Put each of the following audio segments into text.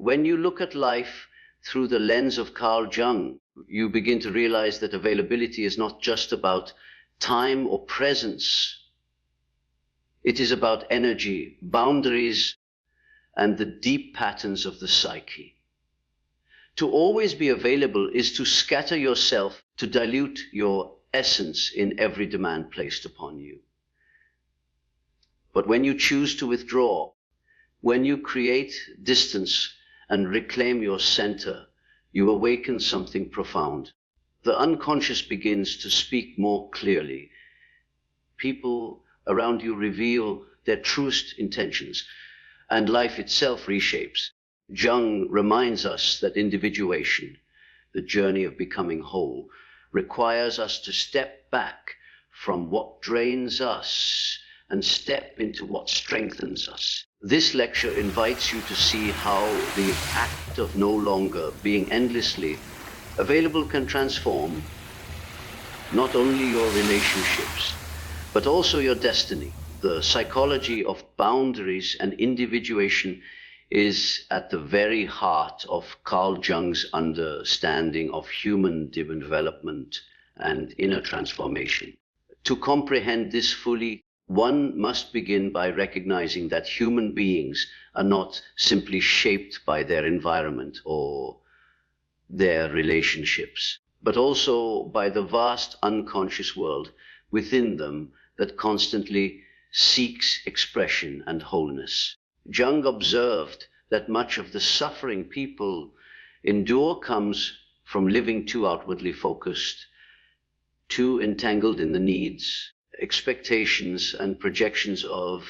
When you look at life through the lens of Carl Jung, you begin to realize that availability is not just about time or presence. It is about energy, boundaries, and the deep patterns of the psyche. To always be available is to scatter yourself, to dilute your essence in every demand placed upon you. But when you choose to withdraw, when you create distance and reclaim your center, you awaken something profound. The unconscious begins to speak more clearly. People around you reveal their truest intentions, and life itself reshapes. Jung reminds us that individuation, the journey of becoming whole, requires us to step back from what drains us and step into what strengthens us. This lecture invites you to see how the act of no longer being endlessly available can transform not only your relationships, but also your destiny. The psychology of boundaries and individuation is at the very heart of Carl Jung's understanding of human development and inner transformation. To comprehend this fully, one must begin by recognizing that human beings are not simply shaped by their environment or their relationships, but also by the vast unconscious world within them that constantly seeks expression and wholeness. Jung observed that much of the suffering people endure comes from living too outwardly focused, too entangled in the needs, expectations, and projections of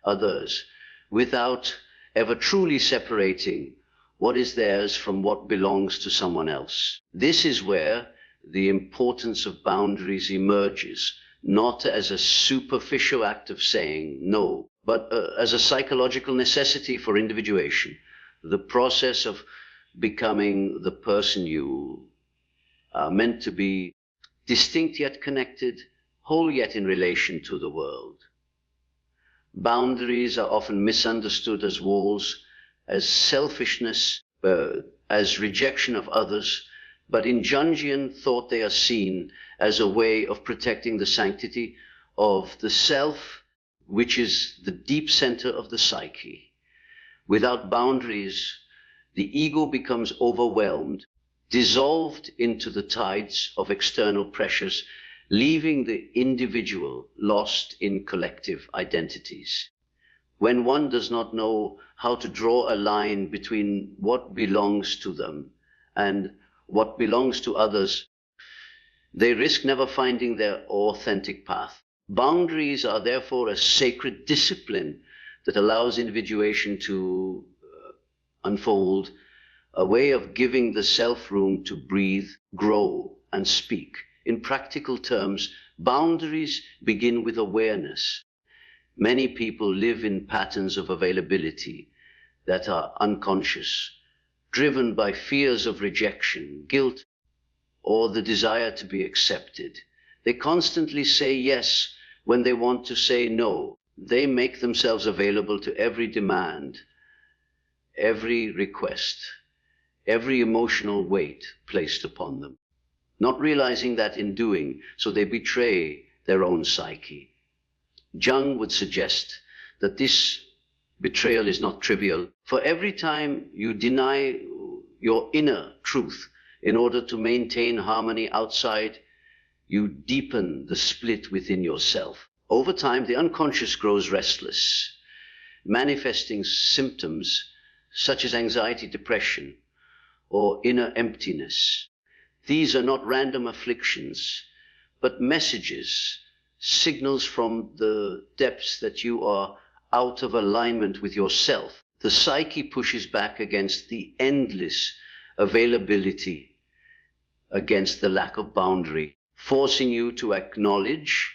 others, without ever truly separating what is theirs from what belongs to someone else. This is where the importance of boundaries emerges, not as a superficial act of saying no, but as a psychological necessity for individuation, the process of becoming the person you are meant to be, distinct yet connected, whole yet in relation to the world. Boundaries are often misunderstood as walls, as selfishness, as rejection of others, but in Jungian thought they are seen as a way of protecting the sanctity of the self, which is the deep center of the psyche. Without boundaries, the ego becomes overwhelmed, dissolved into the tides of external pressures, leaving the individual lost in collective identities. When one does not know how to draw a line between what belongs to them and what belongs to others, they risk never finding their authentic path. Boundaries are therefore a sacred discipline that allows individuation to unfold, a way of giving the self room to breathe, grow, and speak. In practical terms, boundaries begin with awareness. Many people live in patterns of availability that are unconscious, driven by fears of rejection, guilt, or the desire to be accepted. They constantly say yes when they want to say no. They make themselves available to every demand, every request, every emotional weight placed upon them, not realizing that in doing so they betray their own psyche. Jung would suggest that this betrayal is not trivial, for every time you deny your inner truth in order to maintain harmony outside, you deepen the split within yourself. Over time, the unconscious grows restless, manifesting symptoms such as anxiety, depression, or inner emptiness. These are not random afflictions, but messages, signals from the depths that you are out of alignment with yourself. The psyche pushes back against the endless availability, against the lack of boundary, forcing you to acknowledge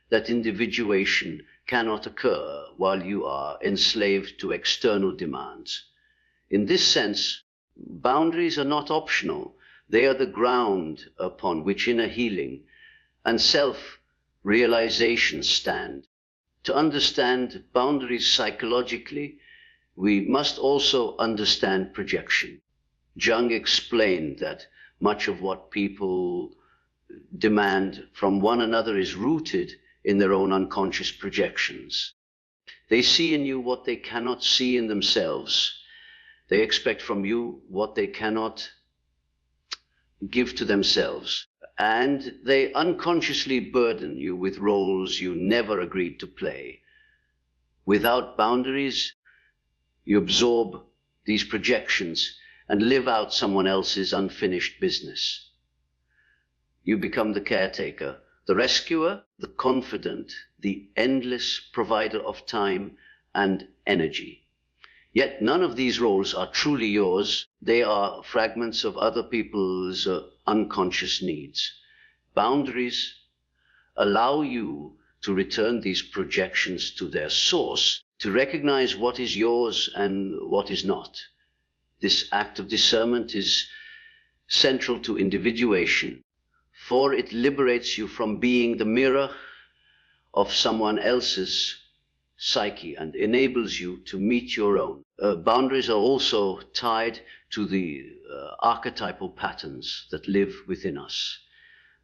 that individuation cannot occur while you are enslaved to external demands. In this sense, boundaries are not optional. They are the ground upon which inner healing and self-realization stand. To understand boundaries psychologically We must also understand projection. Jung explained that much of what people demand from one another is rooted in their own unconscious projections. They see in you what they cannot see in themselves. They expect from you what they cannot give to themselves. And they unconsciously burden you with roles you never agreed to play. Without boundaries, you absorb these projections and live out someone else's unfinished business. You become the caretaker, the rescuer, the confidant, the endless provider of time and energy. Yet none of these roles are truly yours. They are fragments of other people's unconscious needs. Boundaries allow you to return these projections to their source, to recognize what is yours and what is not. This act of discernment is central to individuation, for it liberates you from being the mirror of someone else's psyche and enables you to meet your own. Boundaries are also tied to the archetypal patterns that live within us.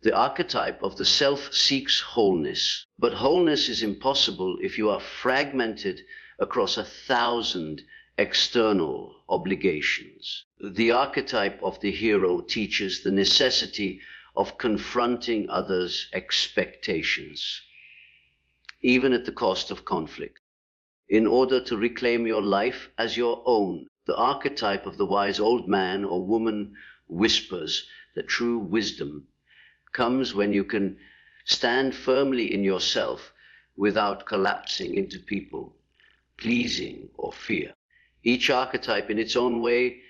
The archetype of the self seeks wholeness, but wholeness is impossible if you are fragmented across 1,000 external obligations. The archetype of the hero teaches the necessity of confronting others' expectations, even at the cost of conflict, in order to reclaim your life as your own. The archetype of the wise old man or woman whispers that true wisdom comes when you can stand firmly in yourself without collapsing into people, pleasing or fear. Each archetype in its own way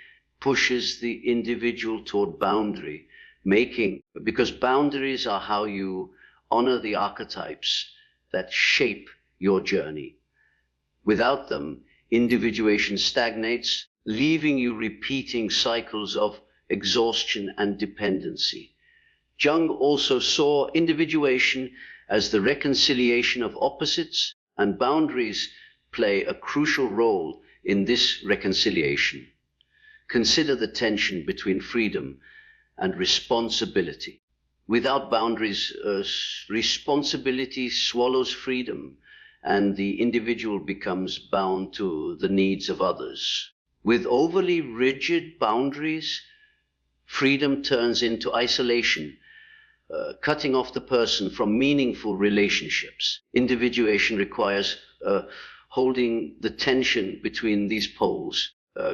pushes the individual toward boundary making, because boundaries are how you honor the archetypes that shape your journey. Without them, individuation stagnates, leaving you repeating cycles of exhaustion and dependency. Jung also saw individuation as the reconciliation of opposites, and boundaries play a crucial role in this reconciliation. Consider the tension between freedom and responsibility. Without boundaries, responsibility swallows freedom, and the individual becomes bound to the needs of others. With overly rigid boundaries, freedom turns into isolation, cutting off the person from meaningful relationships. Individuation requires holding the tension between these poles,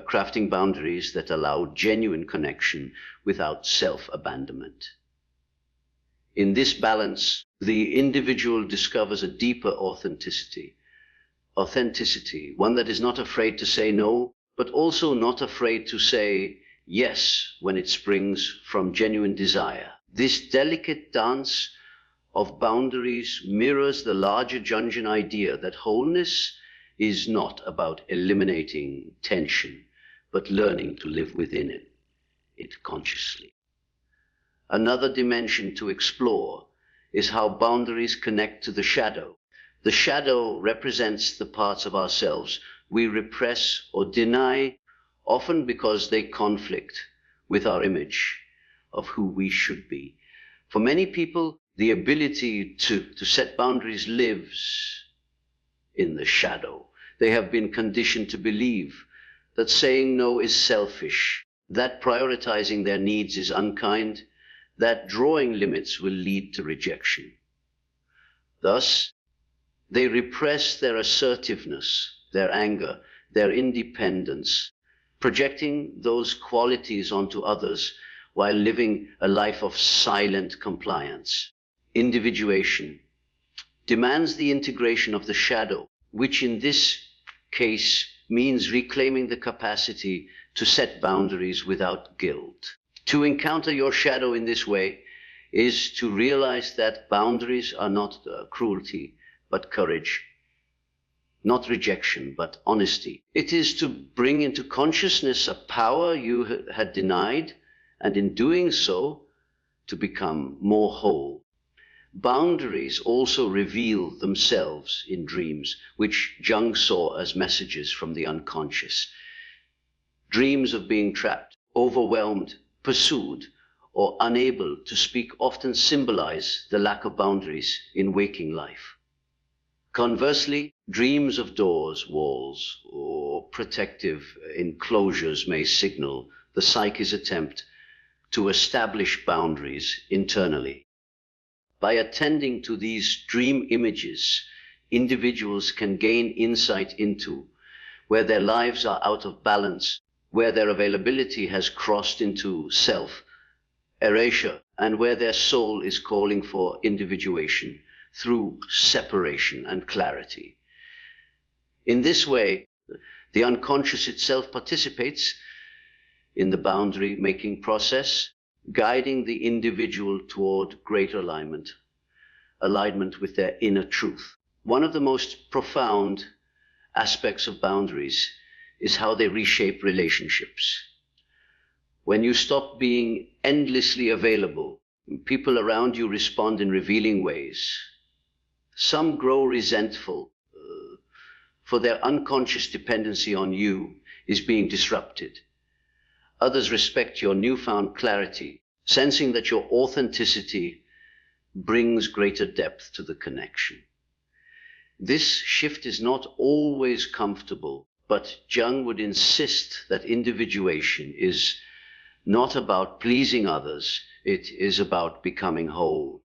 crafting boundaries that allow genuine connection without self-abandonment. In this balance, the individual discovers a deeper authenticity, one that is not afraid to say no, but also not afraid to say yes when it springs from genuine desire. This delicate dance of boundaries mirrors the larger Jungian idea that wholeness is not about eliminating tension, but learning to live within it consciously. Another dimension to explore is how boundaries connect to the shadow. The shadow represents the parts of ourselves we repress or deny, often because they conflict with our image of who we should be. For many people, the ability to set boundaries lives in the shadow. They have been conditioned to believe that saying no is selfish, that prioritizing their needs is unkind, that drawing limits will lead to rejection. Thus, they repress their assertiveness, their anger, their independence, projecting those qualities onto others while living a life of silent compliance. Individuation demands the integration of the shadow, which in this case means reclaiming the capacity to set boundaries without guilt. To encounter your shadow in this way is to realize that boundaries are not cruelty, but courage, not rejection, but honesty. It is to bring into consciousness a power you had denied, and in doing so, to become more whole. Boundaries also reveal themselves in dreams, which Jung saw as messages from the unconscious. Dreams of being trapped, overwhelmed, pursued, or unable to speak often symbolize the lack of boundaries in waking life. Conversely, dreams of doors, walls, or protective enclosures may signal the psyche's attempt to establish boundaries internally. By attending to these dream images, individuals can gain insight into where their lives are out of balance, where their availability has crossed into self-erasure, and where their soul is calling for individuation through separation and clarity. In this way, the unconscious itself participates in the boundary-making process, guiding the individual toward greater alignment with their inner truth. One of the most profound aspects of boundaries is how they reshape relationships. When you stop being endlessly available, people around you respond in revealing ways. Some grow resentful, for their unconscious dependency on you is being disrupted. Others respect your newfound clarity, sensing that your authenticity brings greater depth to the connection. This shift is not always comfortable, but Jung would insist that individuation is not about pleasing others, it is about becoming whole.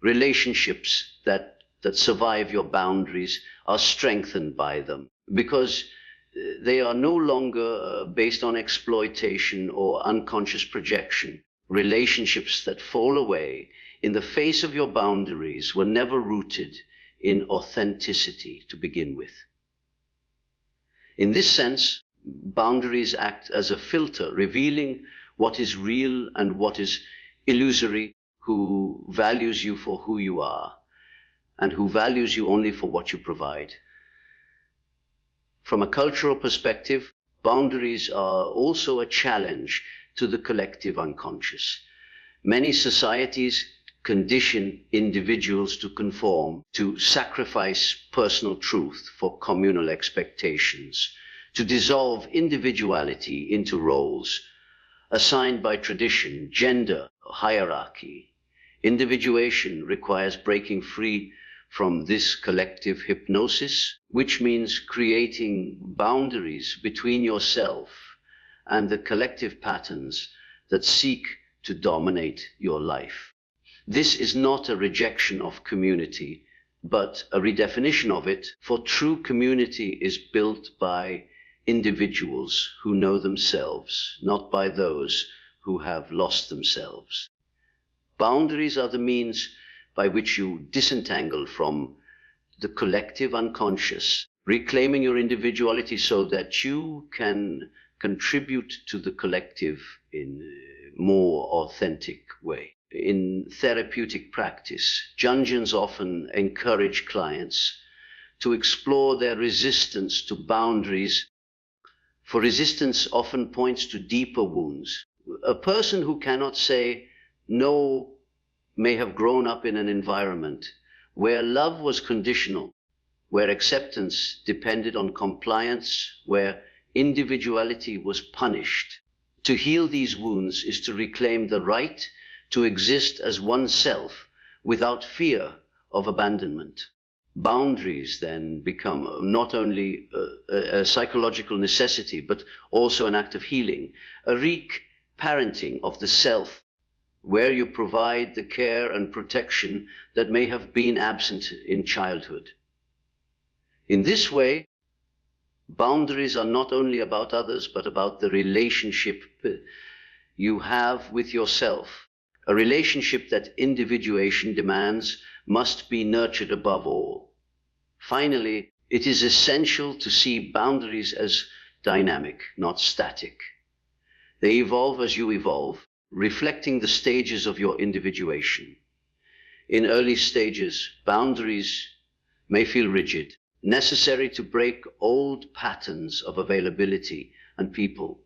Relationships that survive your boundaries are strengthened by them, because they are no longer based on exploitation or unconscious projection. Relationships that fall away in the face of your boundaries were never rooted in authenticity to begin with. In this sense, boundaries act as a filter, revealing what is real and what is illusory, who values you for who you are, and who values you only for what you provide. From a cultural perspective, boundaries are also a challenge to the collective unconscious. Many societies condition individuals to conform, to sacrifice personal truth for communal expectations, to dissolve individuality into roles assigned by tradition, gender, hierarchy. Individuation requires breaking free from this collective hypnosis, which means creating boundaries between yourself and the collective patterns that seek to dominate your life. This is not a rejection of community, but a redefinition of it, for true community is built by individuals who know themselves, not by those who have lost themselves. Boundaries are the means by which you disentangle from the collective unconscious, reclaiming your individuality so that you can contribute to the collective in a more authentic way. In therapeutic practice, Jungians often encourage clients to explore their resistance to boundaries, for resistance often points to deeper wounds. A person who cannot say no may have grown up in an environment where love was conditional, where acceptance depended on compliance, where individuality was punished. To heal these wounds is to reclaim the right to exist as oneself without fear of abandonment. Boundaries then become not only a psychological necessity, but also an act of healing, a re-parenting of the self, where you provide the care and protection that may have been absent in childhood. In this way, boundaries are not only about others, but about the relationship you have with yourself. A relationship that individuation demands must be nurtured above all. Finally, it is essential to see boundaries as dynamic, not static. They evolve as you evolve, reflecting the stages of your individuation. In early stages, boundaries may feel rigid, necessary to break old patterns of availability and people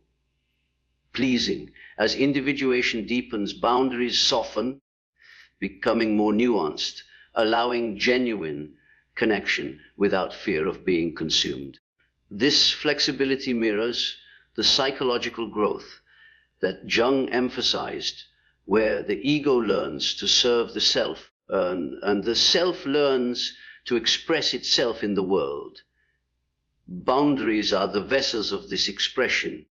pleasing. As individuation deepens, boundaries soften, becoming more nuanced, allowing genuine connection without fear of being consumed. This flexibility mirrors the psychological growth that Jung emphasized, where the ego learns to serve the self, and the self learns to express itself in the world. Boundaries are the vessels of this expression,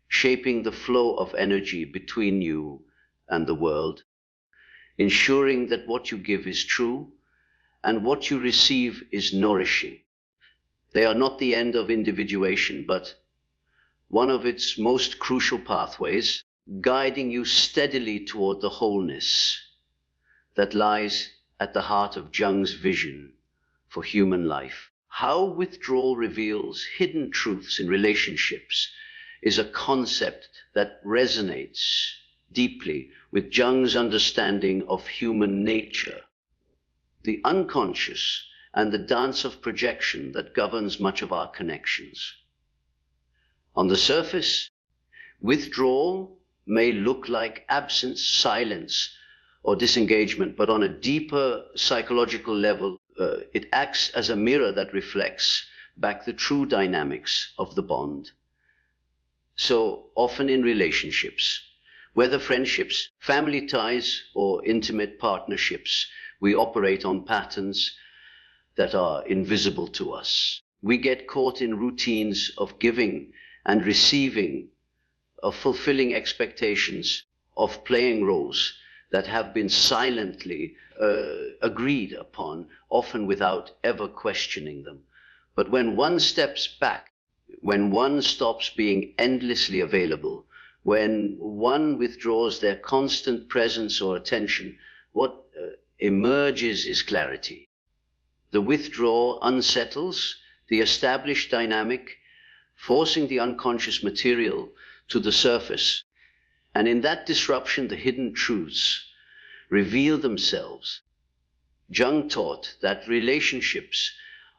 shaping the flow of energy between you and the world, ensuring that what you give is true and what you receive is nourishing. They are not the end of individuation, but one of its most crucial pathways, guiding you steadily toward the wholeness that lies at the heart of Jung's vision for human life. How withdrawal reveals hidden truths in relationships is a concept that resonates deeply with Jung's understanding of human nature. The unconscious and the dance of projection that governs much of our connections. On the surface, withdrawal may look like absence, silence, or disengagement, but on a deeper psychological level, it acts as a mirror that reflects back the true dynamics of the bond. So often in relationships, whether friendships, family ties, or intimate partnerships, we operate on patterns that are invisible to us. We get caught in routines of giving and receiving, of fulfilling expectations, of playing roles that have been silently agreed upon, often without ever questioning them. But when one steps back, when one stops being endlessly available, when one withdraws their constant presence or attention, what emerges is clarity. The withdrawal unsettles the established dynamic, forcing the unconscious material to the surface. And in that disruption, the hidden truths reveal themselves. Jung taught that relationships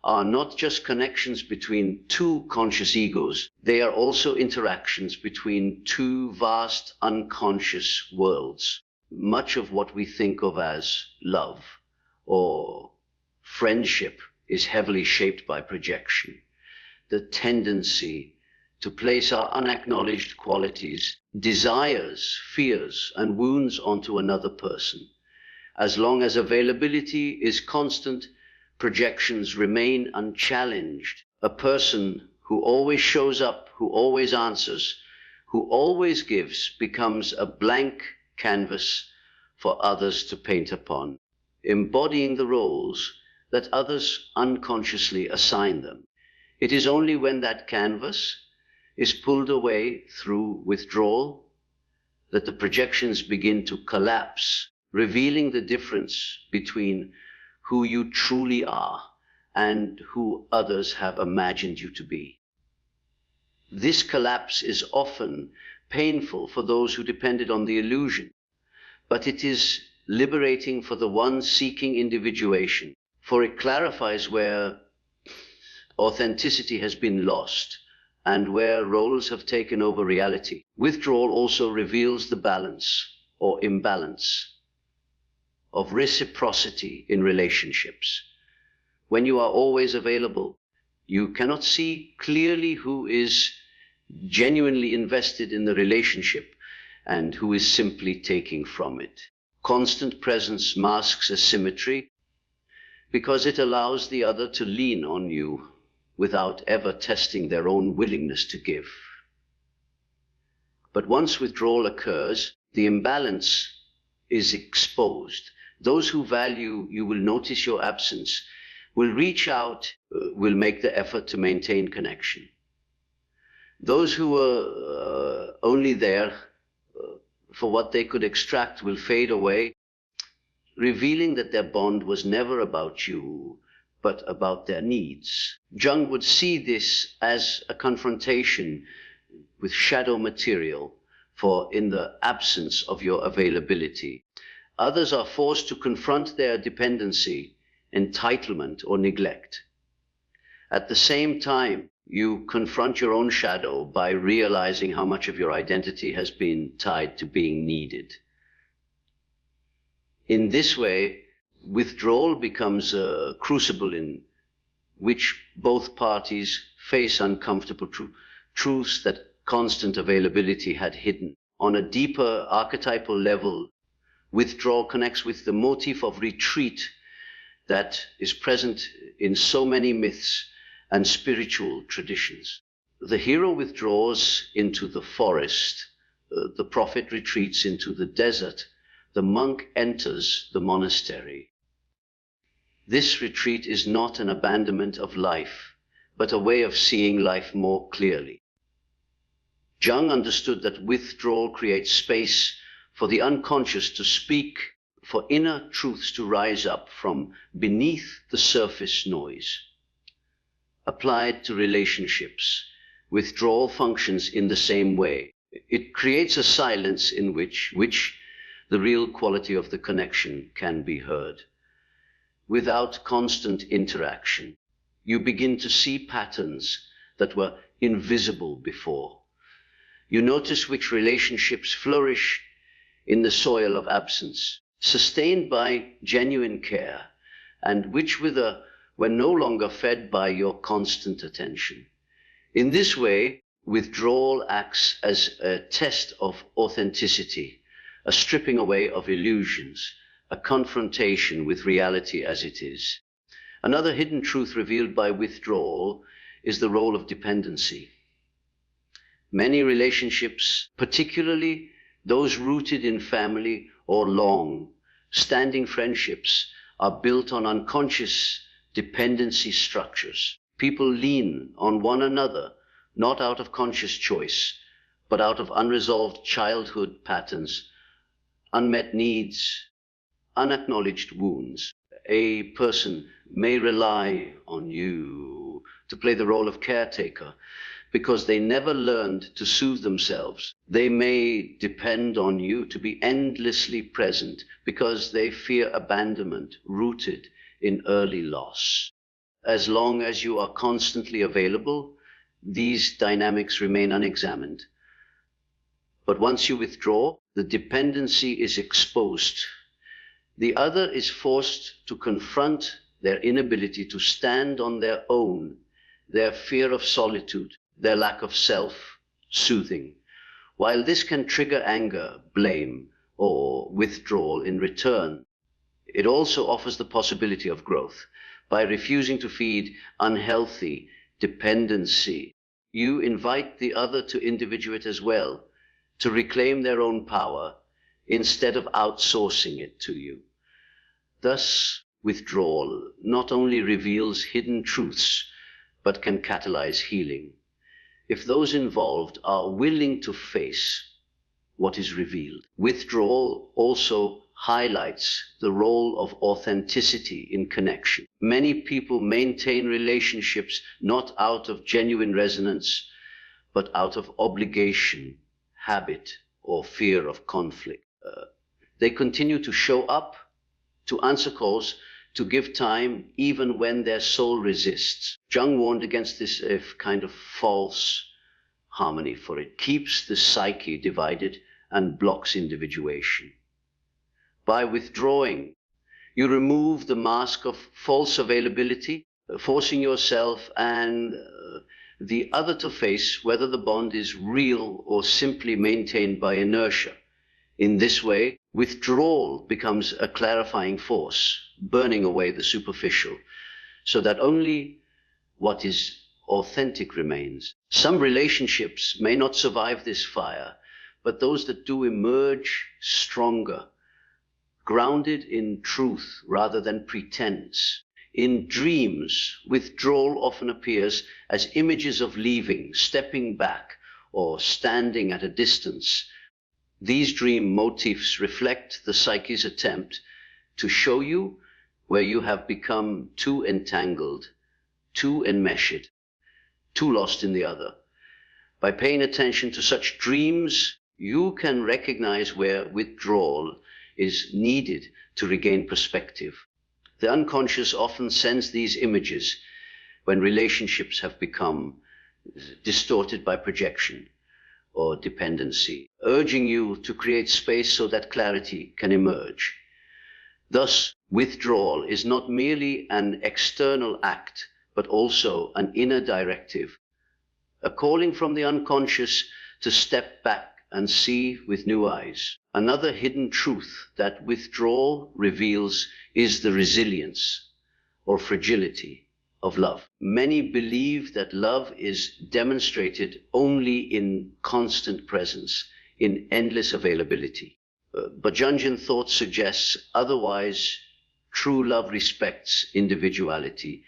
are not just connections between two conscious egos, they are also interactions between two vast unconscious worlds. Much of what we think of as love or friendship is heavily shaped by projection. The tendency to place our unacknowledged qualities, desires, fears, and wounds onto another person. As long as availability is constant, projections remain unchallenged. A person who always shows up, who always answers, who always gives, becomes a blank canvas for others to paint upon, embodying the roles that others unconsciously assign them. It is only when that canvas is pulled away through withdrawal that the projections begin to collapse, revealing the difference between who you truly are and who others have imagined you to be. This collapse is often painful for those who depended on the illusion, but it is liberating for the one seeking individuation, for it clarifies where authenticity has been lost and where roles have taken over reality. Withdrawal also reveals the balance or imbalance of reciprocity in relationships. When you are always available, you cannot see clearly who is genuinely invested in the relationship and who is simply taking from it. Constant presence masks asymmetry because it allows the other to lean on you without ever testing their own willingness to give. But once withdrawal occurs, the imbalance is exposed. Those who value you will notice your absence, will reach out, will make the effort to maintain connection. Those who were only there for what they could extract will fade away, revealing that their bond was never about you, but about their needs. Jung would see this as a confrontation with shadow material, for in the absence of your availability, others are forced to confront their dependency, entitlement, or neglect. At the same time, you confront your own shadow by realizing how much of your identity has been tied to being needed. In this way, withdrawal becomes a crucible in which both parties face uncomfortable truths that constant availability had hidden. On a deeper archetypal level, withdrawal connects with the motif of retreat that is present in so many myths and spiritual traditions. The hero withdraws into the forest, the prophet retreats into the desert, the monk enters the monastery. This retreat is not an abandonment of life, but a way of seeing life more clearly. Jung understood that withdrawal creates space for the unconscious to speak, for inner truths to rise up from beneath the surface noise. Applied to relationships, withdrawal functions in the same way. It creates a silence in which the real quality of the connection can be heard. Without constant interaction, you begin to see patterns that were invisible before. You notice which relationships flourish in the soil of absence, sustained by genuine care, and which were no longer fed by your constant attention. In this way, withdrawal acts as a test of authenticity, a stripping away of illusions, a confrontation with reality as it is. Another hidden truth revealed by withdrawal is the role of dependency. Many relationships, particularly those rooted in family or long-standing friendships, are built on unconscious dependency structures. People lean on one another, not out of conscious choice, but out of unresolved childhood patterns, unmet needs, unacknowledged wounds. A person may rely on you to play the role of caretaker because they never learned to soothe themselves. They may depend on you to be endlessly present because they fear abandonment rooted in early loss. As long as you are constantly available, these dynamics remain unexamined. But once you withdraw, the dependency is exposed. The other is forced to confront their inability to stand on their own, their fear of solitude, their lack of self-soothing. While this can trigger anger, blame, or withdrawal in return, it also offers the possibility of growth. By refusing to feed unhealthy dependency, you invite the other to individuate as well, to reclaim their own power instead of outsourcing it to you. Thus, withdrawal not only reveals hidden truths, but can catalyze healing, if those involved are willing to face what is revealed. Withdrawal also highlights the role of authenticity in connection. Many people maintain relationships not out of genuine resonance, but out of obligation, habit, or fear of conflict. They continue to show up, to answer calls, to give time, even when their soul resists. Jung warned against this kind of false harmony, for it keeps the psyche divided and blocks individuation. By withdrawing, you remove the mask of false availability, forcing yourself and the other to face whether the bond is real or simply maintained by inertia. In this way, withdrawal becomes a clarifying force, burning away the superficial, so that only what is authentic remains. Some relationships may not survive this fire, but those that do emerge stronger, grounded in truth rather than pretense. In dreams, withdrawal often appears as images of leaving, stepping back, or standing at a distance. These dream motifs reflect the psyche's attempt to show you where you have become too entangled, too enmeshed, too lost in the other. By paying attention to such dreams, you can recognize where withdrawal is needed to regain perspective. The unconscious often sends these images when relationships have become distorted by projection or dependency, urging you to create space so that clarity can emerge. Thus, withdrawal is not merely an external act, but also an inner directive, a calling from the unconscious to step back and see with new eyes. Another hidden truth that withdrawal reveals is the resilience or fragility of love. Many believe that love is demonstrated only in constant presence, in endless availability. But Jungian thought suggests otherwise. True love respects individuality,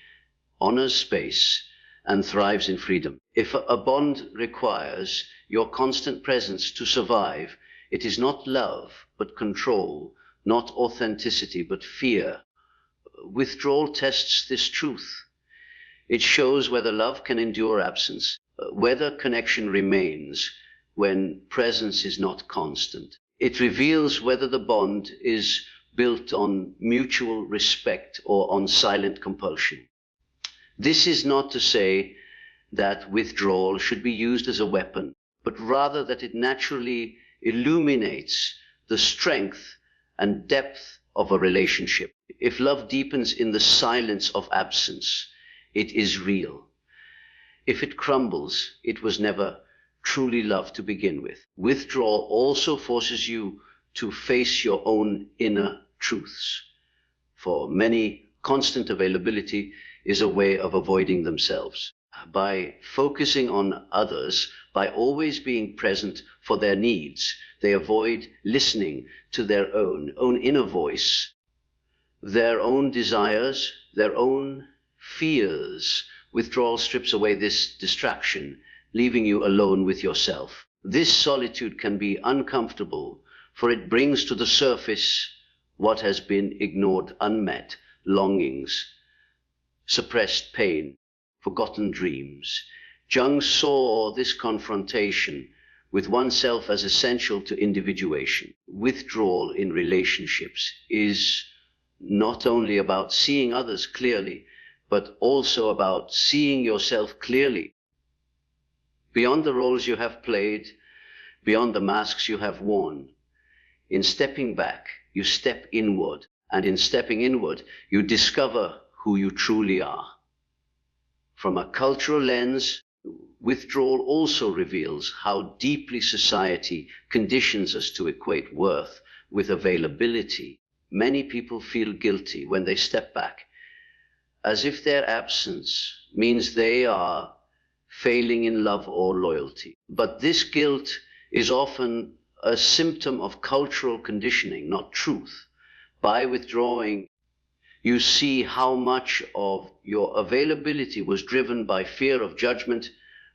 honors space, and thrives in freedom. If a bond requires your constant presence to survive, it is not love, but control, not authenticity, but fear. Withdrawal tests this truth. It shows whether love can endure absence, whether connection remains when presence is not constant. It reveals whether the bond is built on mutual respect or on silent compulsion. This is not to say that withdrawal should be used as a weapon, but rather that it naturally illuminates the strength and depth of a relationship. If love deepens in the silence of absence, it is real. If it crumbles, it was never truly love to begin with. Withdrawal also forces you to face your own inner truths. For many, constant availability is a way of avoiding themselves. By focusing on others, by always being present for their needs, they avoid listening to their own inner voice, their own desires, their own fears. Withdrawal strips away this distraction, leaving you alone with yourself. This solitude can be uncomfortable, for it brings to the surface what has been ignored, unmet longings, suppressed pain, forgotten dreams. Jung saw this confrontation with oneself as essential to individuation. Withdrawal in relationships is not only about seeing others clearly, but also about seeing yourself clearly. Beyond the roles you have played, beyond the masks you have worn. In stepping back, you step inward, and in stepping inward, you discover who you truly are. From a cultural lens, withdrawal also reveals how deeply society conditions us to equate worth with availability. Many people feel guilty when they step back, as if their absence means they are failing in love or loyalty. But this guilt is often a symptom of cultural conditioning, not truth. By withdrawing, you see how much of your availability was driven by fear of judgment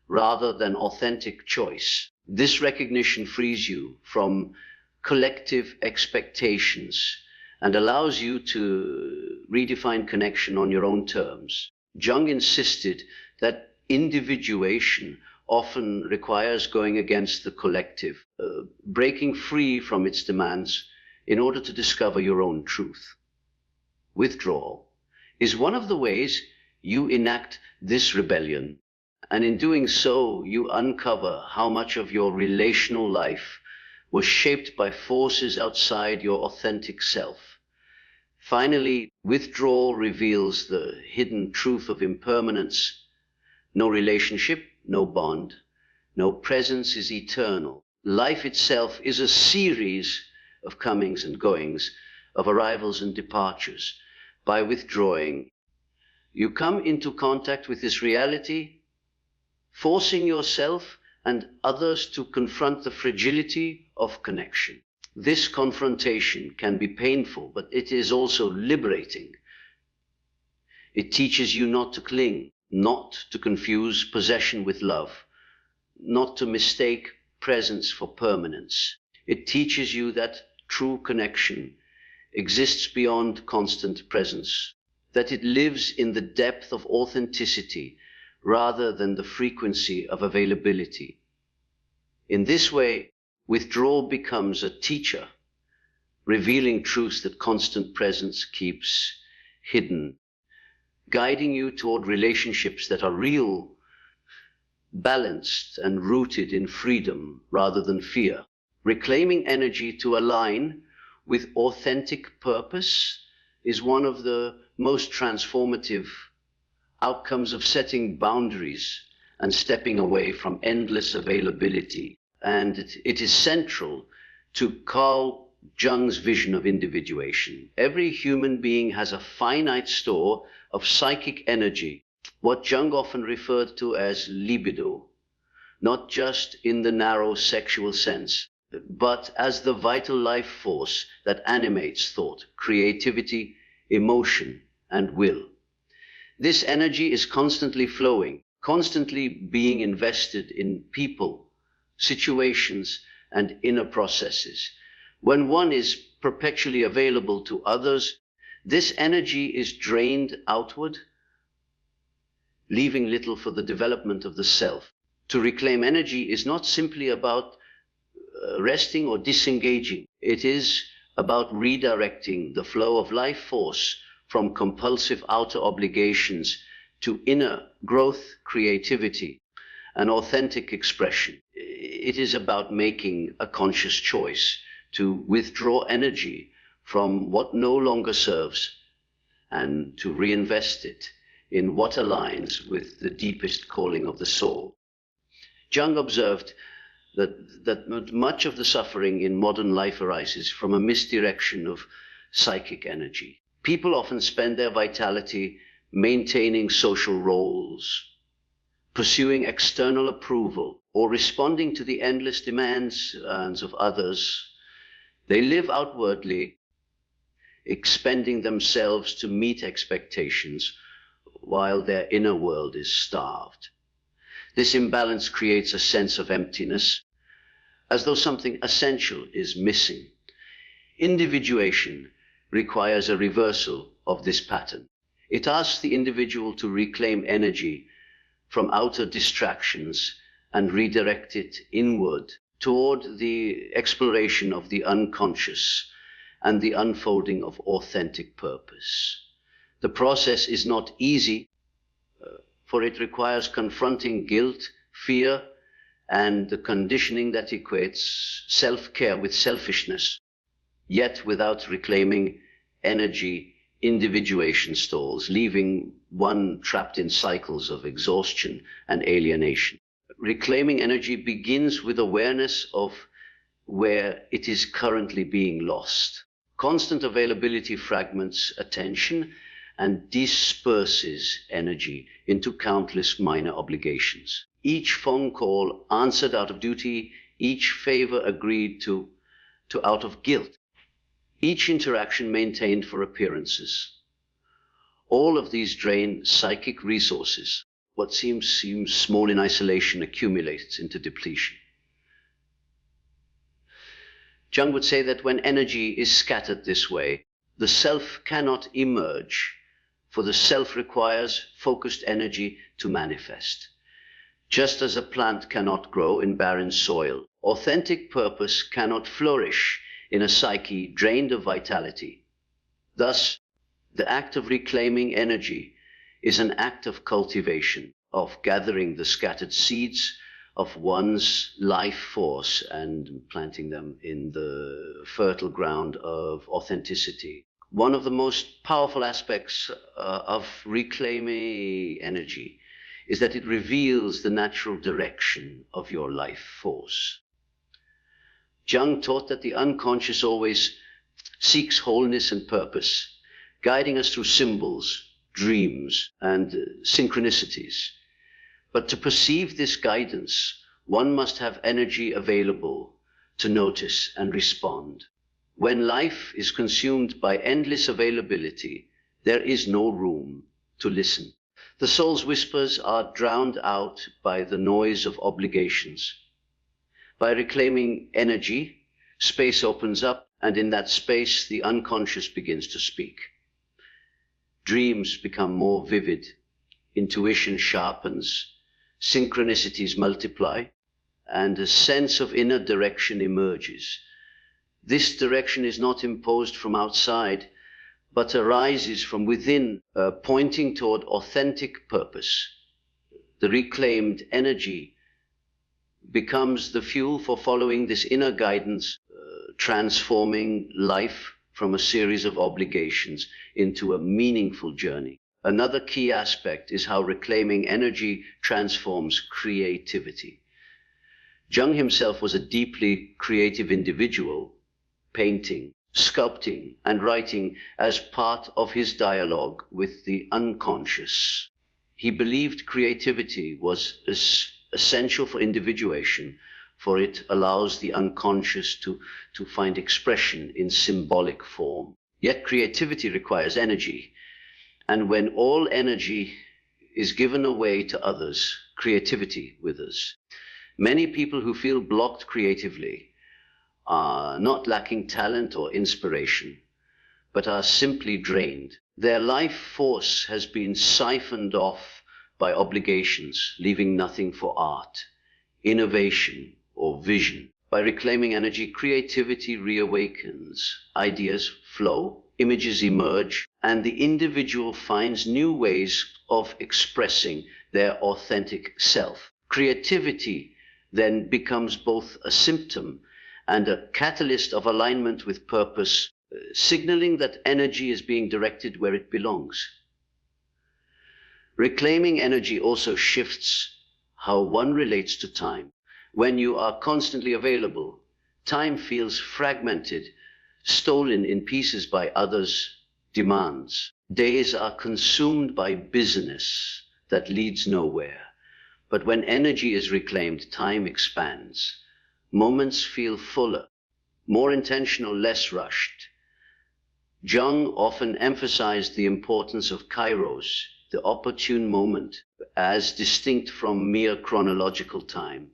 rather than authentic choice. This recognition frees you from collective expectations and allows you to redefine connection on your own terms. Jung insisted that individuation often requires going against the collective, breaking free from its demands in order to discover your own truth. Withdrawal is one of the ways you enact this rebellion, and in doing so, you uncover how much of your relational life was shaped by forces outside your authentic self. Finally, withdrawal reveals the hidden truth of impermanence. No relationship, no bond, no presence is eternal. Life itself is a series of comings and goings, of arrivals and departures. By withdrawing, you come into contact with this reality, forcing yourself and others to confront the fragility of connection. This confrontation can be painful, but it is also liberating. It teaches you not to cling, not to confuse possession with love, not to mistake presence for permanence. It teaches you that true connection exists beyond constant presence, that it lives in the depth of authenticity rather than the frequency of availability. In this way, withdrawal becomes a teacher, revealing truths that constant presence keeps hidden, guiding you toward relationships that are real, balanced, and rooted in freedom rather than fear. Reclaiming energy to align with authentic purpose is one of the most transformative outcomes of setting boundaries and stepping away from endless availability. And it is central to Carl Jung's vision of individuation. Every human being has a finite store of psychic energy, what Jung often referred to as libido, not just in the narrow sexual sense, but as the vital life force that animates thought, creativity, emotion, and will. This energy is constantly flowing, constantly being invested in people, situations, and inner processes. When one is perpetually available to others, this energy is drained outward, leaving little for the development of the self. To reclaim energy is not simply about resting or disengaging. It is about redirecting the flow of life force from compulsive outer obligations to inner growth, creativity, and authentic expression. It is about making a conscious choice to withdraw energy from what no longer serves and to reinvest it in what aligns with the deepest calling of the soul. Jung observed that much of the suffering in modern life arises from a misdirection of psychic energy. People often spend their vitality maintaining social roles, pursuing external approval, or responding to the endless demands of others. They live outwardly, expending themselves to meet expectations, while their inner world is starved. This imbalance creates a sense of emptiness, as though something essential is missing. Individuation requires a reversal of this pattern. It asks the individual to reclaim energy from outer distractions and redirect it inward toward the exploration of the unconscious and the unfolding of authentic purpose. The process is not easy, for it requires confronting guilt, fear, and the conditioning that equates self-care with selfishness. Yet without reclaiming energy, individuation stalls, leaving one trapped in cycles of exhaustion and alienation. Reclaiming energy begins with awareness of where it is currently being lost. Constant availability fragments attention and disperses energy into countless minor obligations. Each phone call answered out of duty, each favor agreed to out of guilt, each interaction maintained for appearances. All of these drain psychic resources. What seems small in isolation accumulates into depletion. Jung would say that when energy is scattered this way, the self cannot emerge, for the self requires focused energy to manifest. Just as a plant cannot grow in barren soil, authentic purpose cannot flourish in a psyche drained of vitality. Thus, the act of reclaiming energy is an act of cultivation, of gathering the scattered seeds of one's life force and planting them in the fertile ground of authenticity. One of the most powerful aspects of reclaiming energy is that it reveals the natural direction of your life force. Jung taught that the unconscious always seeks wholeness and purpose, guiding us through symbols, dreams, and synchronicities. But to perceive this guidance, one must have energy available to notice and respond. When life is consumed by endless availability, there is no room to listen. The soul's whispers are drowned out by the noise of obligations. By reclaiming energy, space opens up, and in that space, the unconscious begins to speak. Dreams become more vivid, intuition sharpens, synchronicities multiply, and a sense of inner direction emerges. This direction is not imposed from outside, but arises from within, pointing toward authentic purpose. The reclaimed energy becomes the fuel for following this inner guidance, transforming life from a series of obligations into a meaningful journey. Another key aspect is how reclaiming energy transforms creativity. Jung himself was a deeply creative individual, painting, sculpting, and writing as part of his dialogue with the unconscious. He believed creativity was essential for individuation, for it allows the unconscious to find expression in symbolic form. Yet creativity requires energy, and when all energy is given away to others, creativity withers. Many people who feel blocked creatively are not lacking talent or inspiration, but are simply drained. Their life force has been siphoned off by obligations, leaving nothing for art, innovation, or vision. By reclaiming energy, creativity reawakens, ideas flow, images emerge, and the individual finds new ways of expressing their authentic self. Creativity then becomes both a symptom and a catalyst of alignment with purpose, signaling that energy is being directed where it belongs. Reclaiming energy also shifts how one relates to time. When you are constantly available, time feels fragmented, stolen in pieces by others' demands. Days are consumed by business that leads nowhere. But when energy is reclaimed, time expands. Moments feel fuller, more intentional, less rushed. Jung often emphasized the importance of kairos, the opportune moment, as distinct from mere chronological time.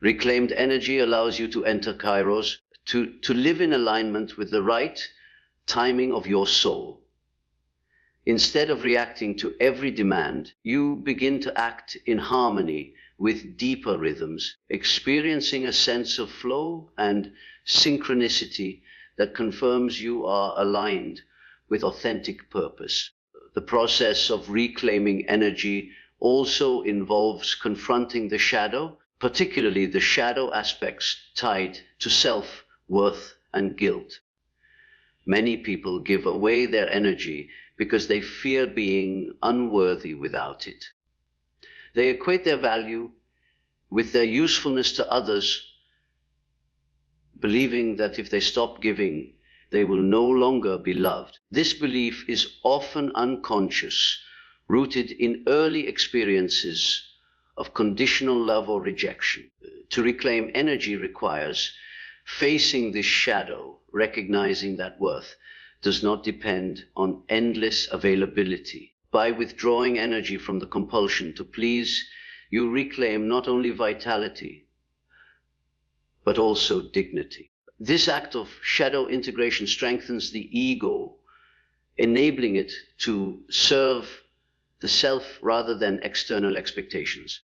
Reclaimed energy allows you to enter kairos, to live in alignment with the right timing of your soul. Instead of reacting to every demand, you begin to act in harmony with deeper rhythms, experiencing a sense of flow and synchronicity that confirms you are aligned with authentic purpose. The process of reclaiming energy also involves confronting the shadow, particularly the shadow aspects tied to self-worth and guilt. Many people give away their energy because they fear being unworthy without it. They equate their value with their usefulness to others, believing that if they stop giving, they will no longer be loved. This belief is often unconscious, rooted in early experiences of conditional love or rejection. To reclaim energy requires facing this shadow, recognizing that worth does not depend on endless availability. By withdrawing energy from the compulsion to please, you reclaim not only vitality, but also dignity. This act of shadow integration strengthens the ego, enabling it to serve the self rather than external expectations.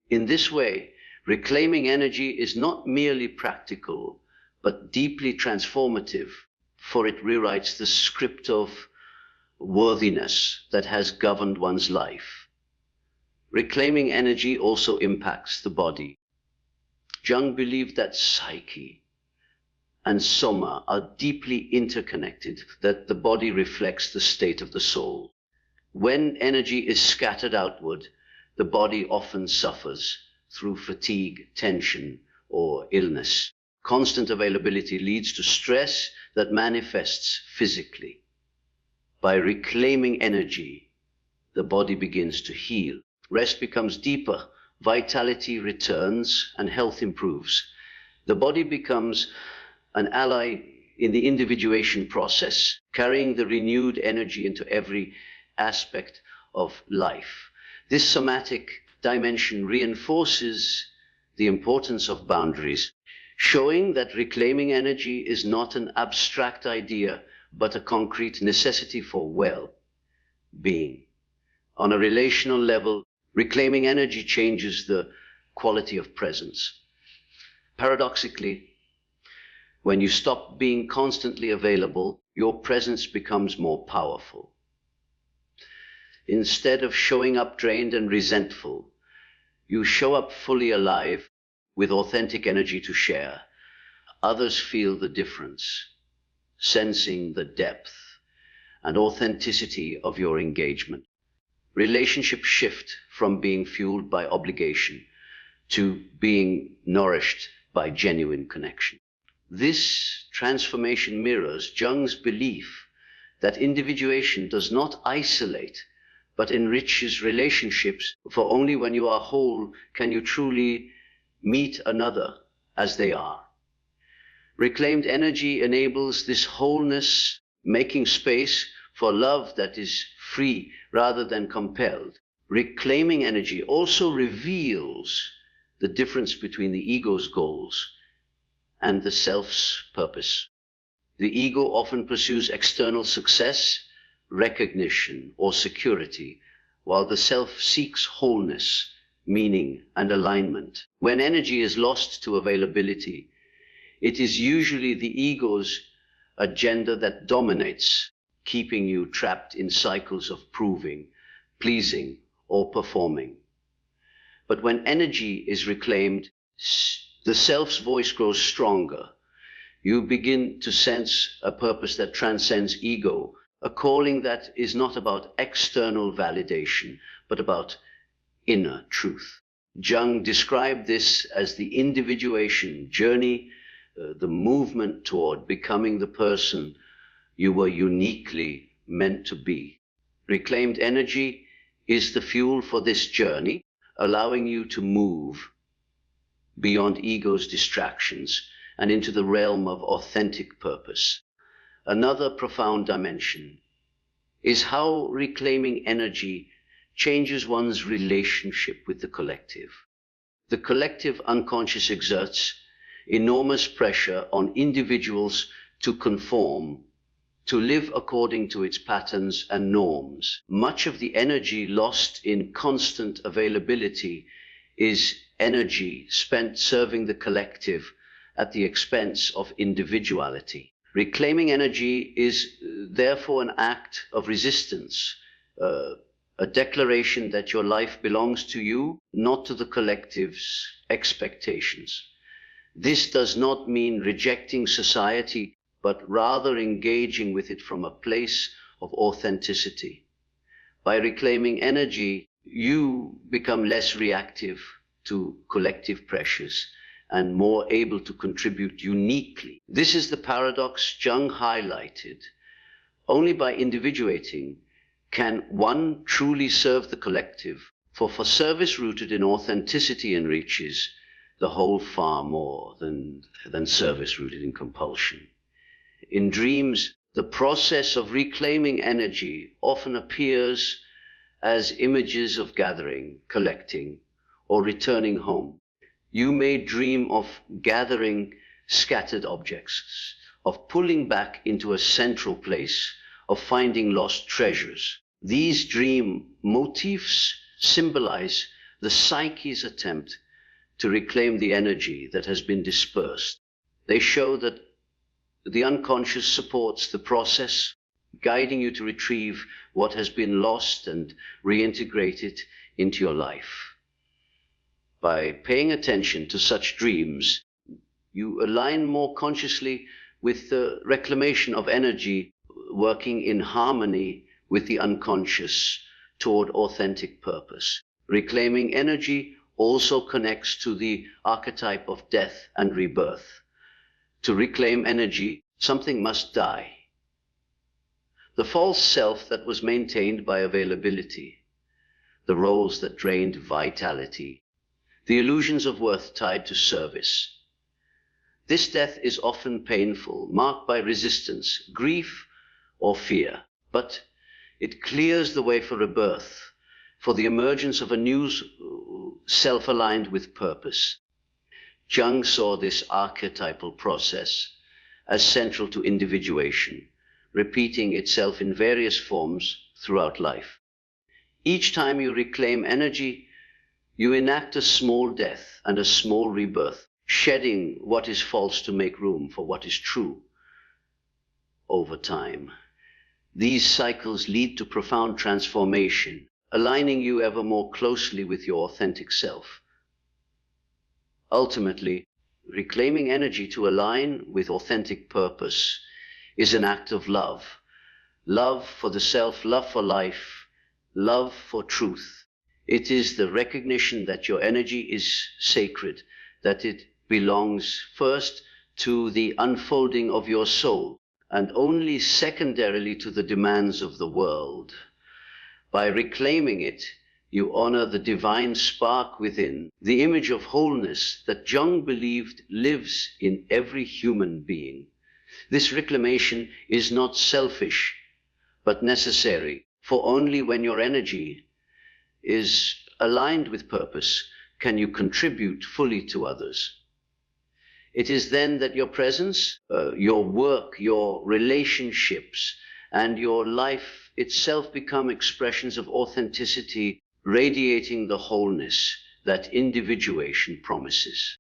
In this way, reclaiming energy is not merely practical, but deeply transformative, for it rewrites the script of worthiness that has governed one's life. Reclaiming energy also impacts the body. Jung believed that psyche and soma are deeply interconnected, that the body reflects the state of the soul. When energy is scattered outward, the body often suffers through fatigue, tension, or illness. Constant availability leads to stress that manifests physically. By reclaiming energy, the body begins to heal. Rest becomes deeper, vitality returns, and health improves. The body becomes an ally in the individuation process, carrying the renewed energy into every aspect of life. This somatic dimension reinforces the importance of boundaries, showing that reclaiming energy is not an abstract idea, but a concrete necessity for well-being. On a relational level, reclaiming energy changes the quality of presence. Paradoxically, when you stop being constantly available, your presence becomes more powerful. Instead of showing up drained and resentful, you show up fully alive with authentic energy to share. Others feel the difference, sensing the depth and authenticity of your engagement. Relationships shift from being fueled by obligation to being nourished by genuine connection. This transformation mirrors Jung's belief that individuation does not isolate, but enriches relationships, for only when you are whole can you truly meet another as they are. Reclaimed energy enables this wholeness, making space for love that is free rather than compelled. Reclaiming energy also reveals the difference between the ego's goals and the self's purpose. The ego often pursues external success, recognition, or security, while the self seeks wholeness, meaning, and alignment. When energy is lost to availability, it is usually the ego's agenda that dominates, keeping you trapped in cycles of proving, pleasing, or performing. But when energy is reclaimed, the self's voice grows stronger. You begin to sense a purpose that transcends ego, a calling that is not about external validation, but about inner truth. Jung described this as the individuation journey, the movement toward becoming the person you were uniquely meant to be. Reclaimed energy is the fuel for this journey, allowing you to move beyond ego's distractions and into the realm of authentic purpose. Another profound dimension is how reclaiming energy changes one's relationship with the collective. The collective unconscious exerts enormous pressure on individuals to conform, to live according to its patterns and norms. Much of the energy lost in constant availability is energy spent serving the collective at the expense of individuality. Reclaiming energy is therefore an act of resistance, a declaration that your life belongs to you, not to the collective's expectations. This does not mean rejecting society, but rather engaging with it from a place of authenticity. By reclaiming energy, you become less reactive to collective pressures and more able to contribute uniquely. This is the paradox Jung highlighted. Only by individuating can one truly serve the collective, for service rooted in authenticity enriches the whole far more than service rooted in compulsion. In dreams, the process of reclaiming energy often appears as images of gathering, collecting, or returning home. You may dream of gathering scattered objects, of pulling back into a central place, of finding lost treasures. These dream motifs symbolize the psyche's attempt to reclaim the energy that has been dispersed. They show that the unconscious supports the process, guiding you to retrieve what has been lost and reintegrate it into your life. By paying attention to such dreams, you align more consciously with the reclamation of energy, working in harmony with the unconscious toward authentic purpose. Reclaiming energy also connects to the archetype of death and rebirth. To reclaim energy, something must die. The false self that was maintained by availability, the roles that drained vitality, the illusions of worth tied to service. This death is often painful, marked by resistance, grief, or fear, but it clears the way for rebirth, for the emergence of a new self aligned with purpose. Jung saw this archetypal process as central to individuation, repeating itself in various forms throughout life. Each time you reclaim energy, you enact a small death and a small rebirth, shedding what is false to make room for what is true over time. These cycles lead to profound transformation, aligning you ever more closely with your authentic self. Ultimately, reclaiming energy to align with authentic purpose is an act of love. Love for the self, love for life, love for truth. It is the recognition that your energy is sacred, that it belongs first to the unfolding of your soul, and only secondarily to the demands of the world. By reclaiming it, you honor the divine spark within, the image of wholeness that Jung believed lives in every human being. This reclamation is not selfish, but necessary, for only when your energy is aligned with purpose can you contribute fully to others. It is then that your presence, your work, your relationships, and your life itself become expressions of authenticity, radiating the wholeness that individuation promises.